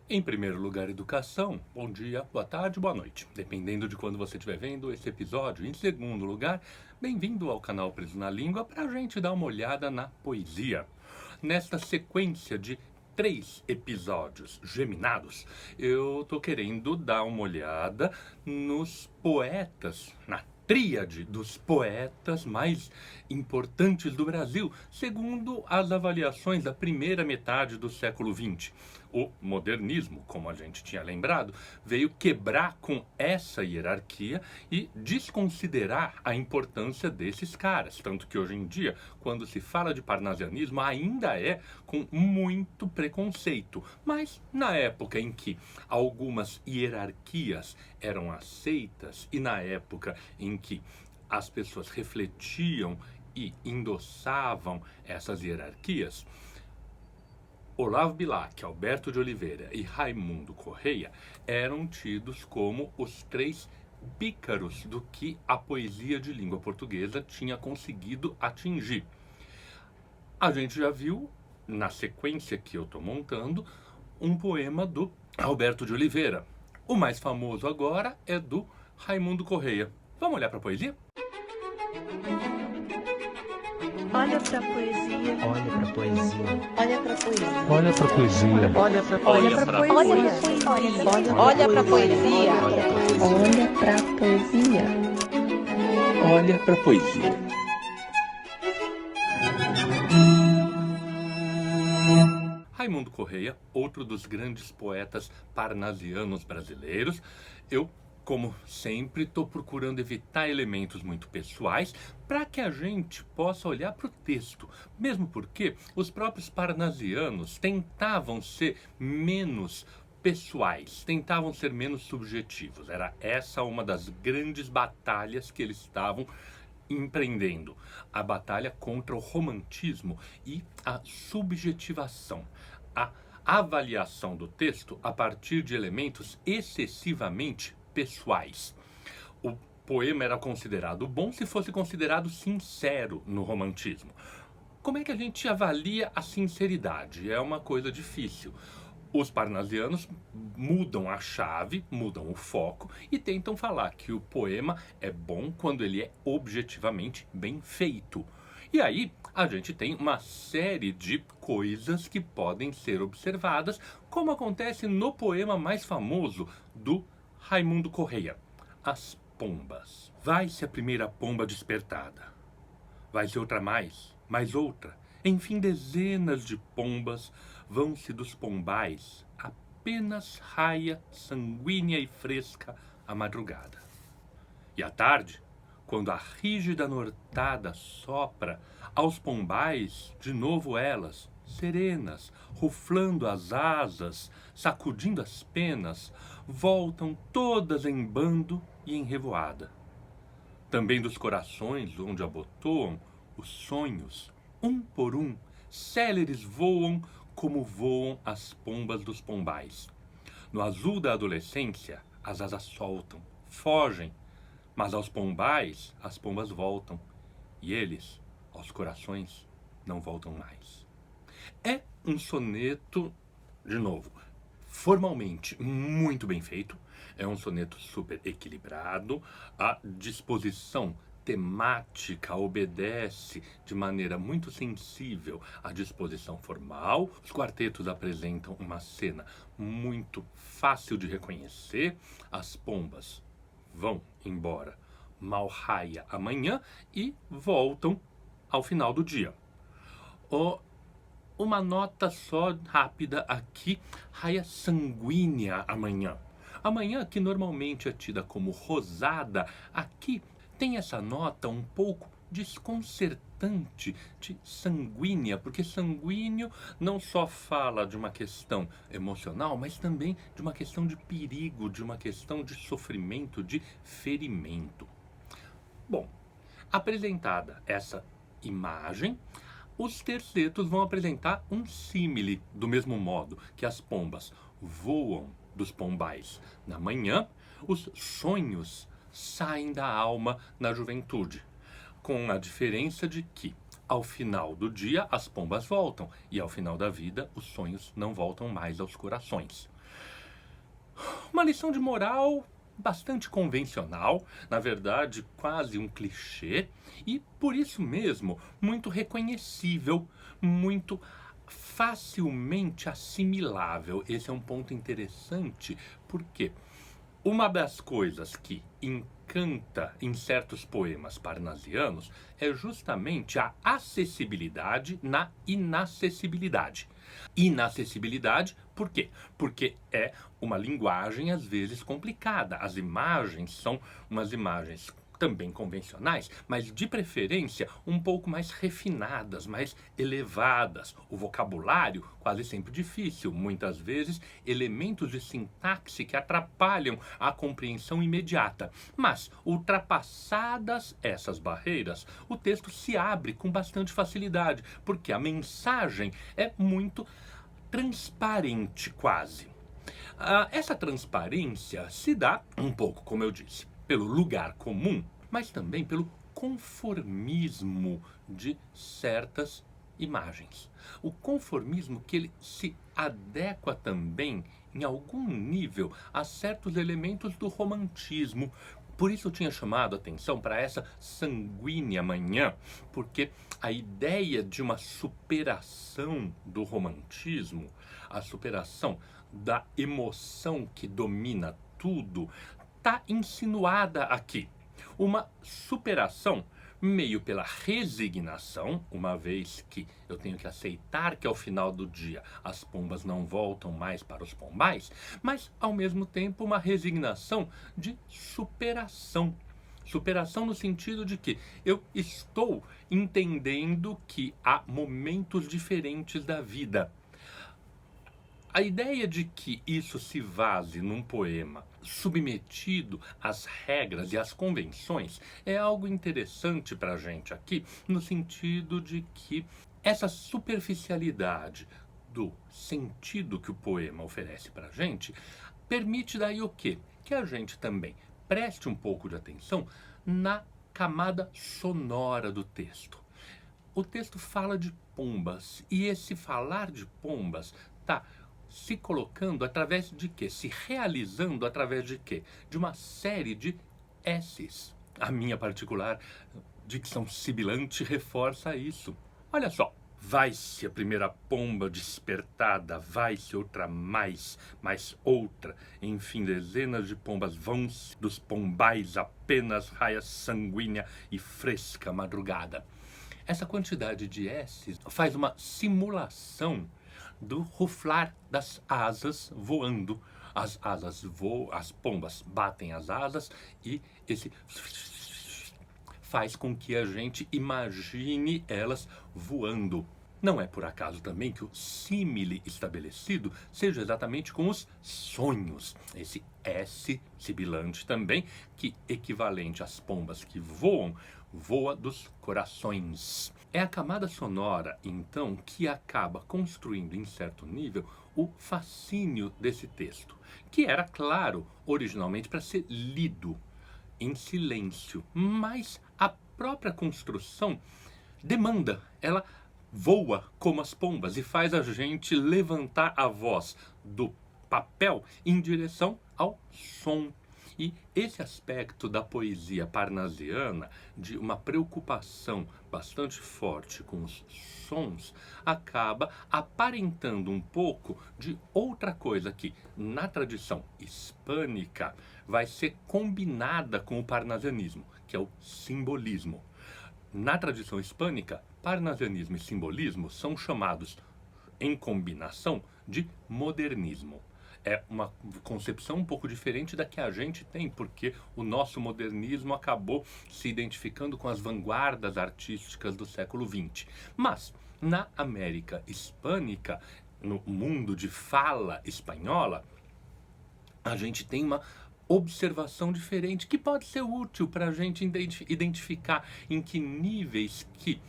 Em primeiro lugar, educação. Bom dia, boa tarde, boa noite, dependendo de quando você estiver vendo esse episódio. Em segundo lugar, bem-vindo ao canal Preso na Língua para a gente dar uma olhada na poesia. Nesta sequência de 3 episódios geminados, eu tô querendo dar uma olhada nos poetas, na tríade dos poetas mais importantes do Brasil, segundo as avaliações da primeira metade do século XX. O modernismo, como a gente tinha lembrado, veio quebrar com essa hierarquia e desconsiderar a importância desses caras. Tanto que hoje em dia, quando se fala de parnasianismo, ainda é com muito preconceito. Mas na época em que algumas hierarquias eram aceitas e na época em que as pessoas refletiam e endossavam essas hierarquias, Olavo Bilac, Alberto de Oliveira e Raimundo Correia eram tidos como os 3 pícaros do que a poesia de língua portuguesa tinha conseguido atingir. A gente já viu, na sequência que eu estou montando, um poema do Alberto de Oliveira. O mais famoso agora é do Raimundo Correia. Vamos olhar para a poesia? Olha pra poesia. Olha pra poesia. Olha pra poesia. Olha pra poesia. Olha pra poesia. Olha pra poesia. Olha pra poesia. Olha para a poesia. Raimundo Correia, outro dos grandes poetas parnasianos brasileiros. Eu, como sempre, estou procurando evitar elementos muito pessoais para que a gente possa olhar para o texto. Mesmo porque os próprios parnasianos tentavam ser menos pessoais, tentavam ser menos subjetivos. Era essa uma das grandes batalhas que eles estavam empreendendo. A batalha contra o romantismo e a subjetivação. A avaliação do texto a partir de elementos excessivamente pessoais. O poema era considerado bom se fosse considerado sincero no romantismo. Como é que a gente avalia a sinceridade? É uma coisa difícil. Os parnasianos mudam a chave, mudam o foco e tentam falar que o poema é bom quando ele é objetivamente bem feito. E aí a gente tem uma série de coisas que podem ser observadas, como acontece no poema mais famoso do Raimundo Correia, As Pombas. Vai-se a primeira pomba despertada, vai-se outra mais outra, enfim dezenas de pombas vão-se dos pombais, apenas raia sanguínea e fresca a madrugada. E à tarde, quando a rígida nortada sopra, aos pombais, de novo elas, serenas, ruflando as asas, sacudindo as penas, voltam todas em bando e em revoada. Também dos corações onde abotoam os sonhos, um por um, céleres voam como voam as pombas dos pombais. No azul da adolescência, as asas soltam, fogem, mas aos pombais as pombas voltam, e eles, aos corações, não voltam mais. É um soneto, de novo, formalmente muito bem feito, é um soneto super equilibrado, a disposição temática obedece de maneira muito sensível à disposição formal. Os quartetos apresentam uma cena muito fácil de reconhecer. As pombas vão embora mal raia amanhã e voltam ao final do dia. Uma nota só rápida aqui, raia sanguínea amanhã. Amanhã, que normalmente é tida como rosada, aqui tem essa nota um pouco desconcertante de sanguínea, porque sanguíneo não só fala de uma questão emocional, mas também de uma questão de perigo, de uma questão de sofrimento, de ferimento. Bom, apresentada essa imagem, os tercetos vão apresentar um símile, do mesmo modo que as pombas voam dos pombais na manhã, os sonhos saem da alma na juventude, com a diferença de que, ao final do dia, as pombas voltam, e ao final da vida, os sonhos não voltam mais aos corações. Uma lição de moral bastante convencional, na verdade quase um clichê, e por isso mesmo muito reconhecível, muito facilmente assimilável. Esse é um ponto interessante, porque uma das coisas que encanta em certos poemas parnasianos é justamente a acessibilidade na inacessibilidade. Inacessibilidade, por quê? Porque é uma linguagem às vezes complicada. As imagens são umas imagens também convencionais, mas de preferência um pouco mais refinadas, mais elevadas. O vocabulário quase sempre difícil, muitas vezes elementos de sintaxe que atrapalham a compreensão imediata. Mas, ultrapassadas essas barreiras, o texto se abre com bastante facilidade, porque a mensagem é muito transparente quase. Essa transparência se dá um pouco, como eu disse, pelo lugar comum, mas também pelo conformismo de certas imagens. O conformismo que ele se adequa também, em algum nível, a certos elementos do romantismo. Por isso eu tinha chamado a atenção para essa sanguínea manhã, porque a ideia de uma superação do romantismo, a superação da emoção que domina tudo, está insinuada aqui. Uma superação meio pela resignação, uma vez que eu tenho que aceitar que ao final do dia as pombas não voltam mais para os pombais, mas ao mesmo tempo uma resignação de superação. Superação no sentido de que eu estou entendendo que há momentos diferentes da vida. A ideia de que isso se vaze num poema submetido às regras e às convenções é algo interessante para a gente aqui, no sentido de que essa superficialidade do sentido que o poema oferece para a gente permite daí o quê? Que a gente também preste um pouco de atenção na camada sonora do texto. O texto fala de pombas, e esse falar de pombas está se colocando através de quê? Se realizando através de quê? De uma série de S's. A minha particular dicção sibilante reforça isso. Olha só. Vai-se a primeira pomba despertada, vai-se outra mais outra. Enfim, dezenas de pombas vão-se dos pombais, apenas raia sanguínea e fresca madrugada. Essa quantidade de S's faz uma simulação do ruflar das asas voando. As asas voam, as pombas batem as asas e esse faz com que a gente imagine elas voando. Não é por acaso também que o símile estabelecido seja exatamente com os sonhos. Esse S sibilante também, que equivalente às pombas que voam, voa dos corações. É a camada sonora, então, que acaba construindo, em certo nível, o fascínio desse texto, que era, claro, originalmente para ser lido em silêncio, mas a própria construção demanda, ela voa como as pombas e faz a gente levantar a voz do papel em direção ao som. E esse aspecto da poesia parnasiana, de uma preocupação bastante forte com os sons, acaba aparentando um pouco de outra coisa que, na tradição hispânica, vai ser combinada com o parnasianismo, que é o simbolismo. Na tradição hispânica, parnasianismo e simbolismo são chamados, em combinação, de modernismo. É uma concepção um pouco diferente da que a gente tem, porque o nosso modernismo acabou se identificando com as vanguardas artísticas do século XX. Mas, na América hispânica, no mundo de fala espanhola, a gente tem uma observação diferente, que pode ser útil para a gente identificar em que níveis que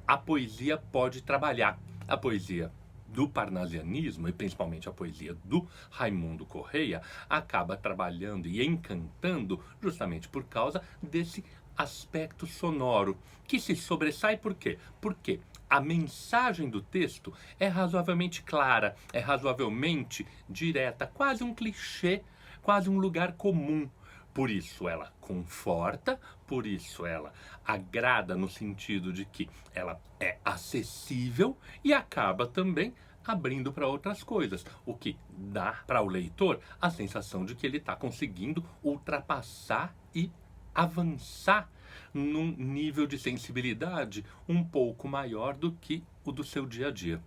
a poesia pode trabalhar. A poesia do parnasianismo, e principalmente a poesia do Raimundo Correia, acaba trabalhando e encantando justamente por causa desse aspecto sonoro, que se sobressai por quê? Porque a mensagem do texto é razoavelmente clara, é razoavelmente direta, quase um clichê, quase um lugar comum. Por isso ela conforta, por isso ela agrada no sentido de que ela é acessível e acaba também abrindo para outras coisas, o que dá para o leitor a sensação de que ele está conseguindo ultrapassar e avançar num nível de sensibilidade um pouco maior do que o do seu dia a dia.